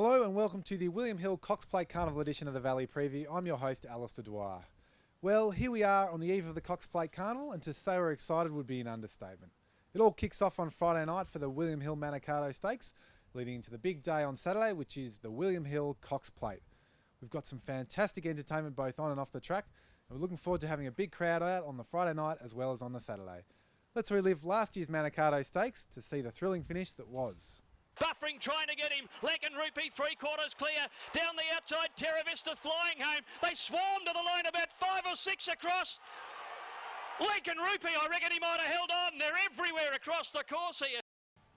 Hello and welcome to the William Hill Cox Plate Carnival edition of the Valley Preview. I'm your host, Alistair Dwyer. Well, here we are on the eve of the Cox Plate Carnival, and to say we're excited would be an understatement. It all kicks off on Friday night for the William Hill Manikato Stakes, leading into the big day on Saturday, which is the William Hill Cox Plate. We've got some fantastic entertainment both on and off the track, and we're looking forward to having a big crowd out on the Friday night as well as on the Saturday. Let's relive last year's Manikato Stakes to see the thrilling finish that was. Buffering trying to get him. Lincoln Rupee 3/4 clear. Down the outside, Terra Vista flying home. They swarm to the line about 5 or 6 across. Lincoln Rupee, I reckon he might have held on. They're everywhere across the course here.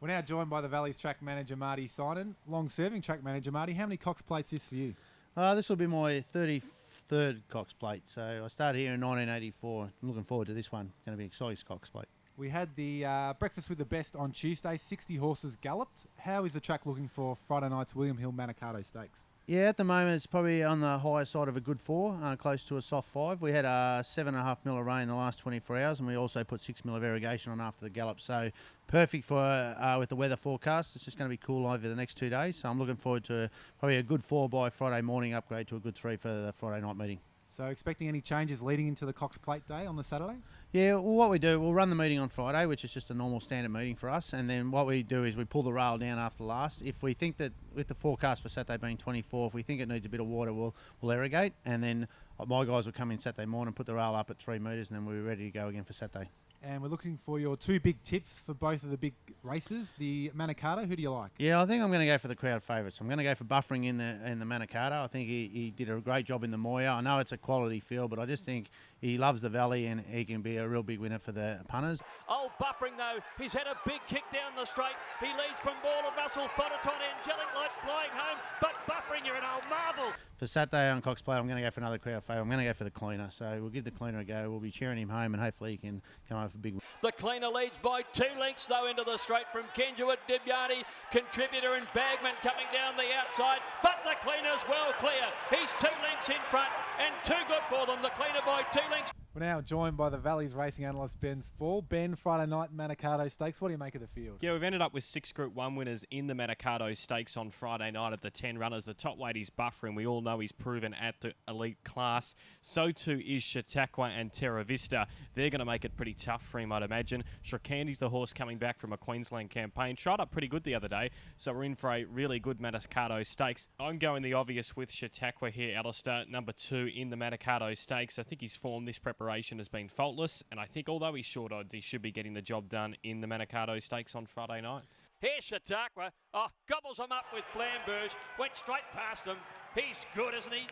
We're now joined by the Valley's track manager, Marty Sinan. Long-serving track manager, Marty. How many Cox Plates is this for you? This will be my 33rd Cox Plate. So I started here in 1984. I'm looking forward to this one. It's going to be an exciting Cox Plate. We had the breakfast with the best on Tuesday. 60 horses galloped. How is the track looking for Friday night's William Hill Manikato Stakes? Yeah, at the moment it's probably on the higher side of a good 4, close to a soft 5. We had 7.5 mil of rain in the last 24 hours, and we also put 6 mil of irrigation on after the gallop. So perfect for with the weather forecast. It's just going to be cool over the next 2 days. So I'm looking forward to probably a good 4 by Friday morning, upgrade to a good 3 for the Friday night meeting. So expecting any changes leading into the Cox Plate day on the Saturday? Yeah, well, what we do, we'll run the meeting on Friday, which is just a normal standard meeting for us, and then what we do is we pull the rail down after last. If we think that, with the forecast for Saturday being 24, if we think it needs a bit of water, we'll irrigate, and then my guys will come in Saturday morning, put the rail up at 3 metres, and then we'll be ready to go again for Saturday. And we're looking for your 2 big tips for both of the big races. The Manikato, who do you like? Yeah, I think I'm going to go for the crowd favourites. I'm going to go for Buffering in the Manikato. I think he did a great job in the Moya. I know it's a quality field, but I just think he loves the valley and he can be a real big winner for the punters. Old Buffering though, he's had a big kick down the straight. He leads from Ball of Russell, Phototon, Angelic Light flying home, but Buffering, you're an old marvel. For Saturday on Cox Plate, I'm going to go for another crowd favourite. I'm going to go for the Cleaner. So we'll give the Cleaner a go. We'll be cheering him home and hopefully he can come over for a big win. The Cleaner leads by 2 lengths though into the straight from Kenjuit, Dibyani, Contributor and Bagman coming down the outside, but the Cleaner's well clear. He's 2 lengths in front and too good for them. The Cleaner by 2 lengths. We're now joined by the Valley's racing analyst, Ben Spall. Ben, Friday night Manikato Stakes, what do you make of the field? Yeah, we've ended up with 6 Group 1 winners in the Manikato Stakes on Friday night of the 10 runners. The top weight is Buffering. We all know he's proven at the elite class. So too is Chautauqua and Terra Vista. They're going to make it pretty tough for him, I'd imagine. Shrakandi's the horse coming back from a Queensland campaign. Tried up pretty good the other day, so we're in for a really good Manikato Stakes. I'm going the obvious with Chautauqua here, Alistair, number 2 in the Manikato Stakes. I think his form this preparation has been faultless, and I think although he's short odds, he should be getting the job done in the Manikato Stakes on Friday night. Here's Chautauqua. Oh, gobbles him up with Flamberge. Went straight past him. He's good, isn't he?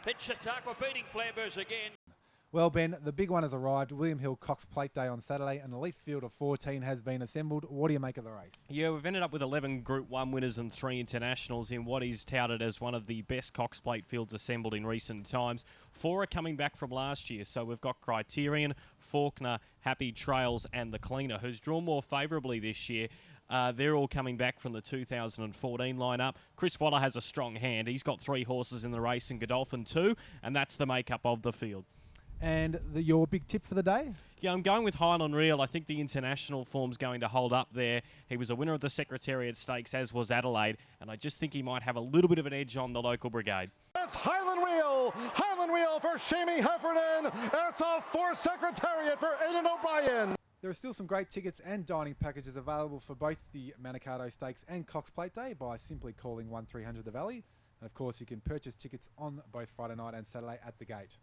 It's Chautauqua beating Flamberge again. Well, Ben, the big one has arrived. William Hill Cox Plate Day on Saturday. An elite field of 14 has been assembled. What do you make of the race? Yeah, we've ended up with 11 Group 1 winners and 3 internationals in what is touted as one of the best Cox Plate fields assembled in recent times. 4 are coming back from last year, so we've got Criterion, Faulkner, Happy Trails and the Cleaner, who's drawn more favourably this year. They're all coming back from the 2014 lineup. Chris Waller has a strong hand. He's got 3 horses in the race and Godolphin 2, and that's the makeup of the field. And your big tip for the day? Yeah, I'm going with Highland Real. I think the international form's going to hold up there. He was a winner of the Secretariat Stakes, as was Adelaide, and I just think he might have a little bit of an edge on the local brigade. That's Highland Real for Shamie Heffernan, and it's off for Secretariat for Aidan O'Brien. There are still some great tickets and dining packages available for both the Manikato Stakes and Cox Plate Day by simply calling 1300 The Valley. And of course, you can purchase tickets on both Friday night and Saturday at the gate.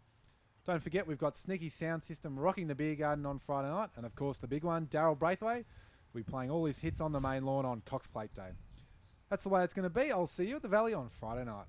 Don't forget, we've got Sneaky Sound System rocking the beer garden on Friday night. And of course, the big one, Daryl Braithwaite, will be playing all his hits on the main lawn on Cox Plate Day. That's the way it's going to be. I'll see you at the Valley on Friday night.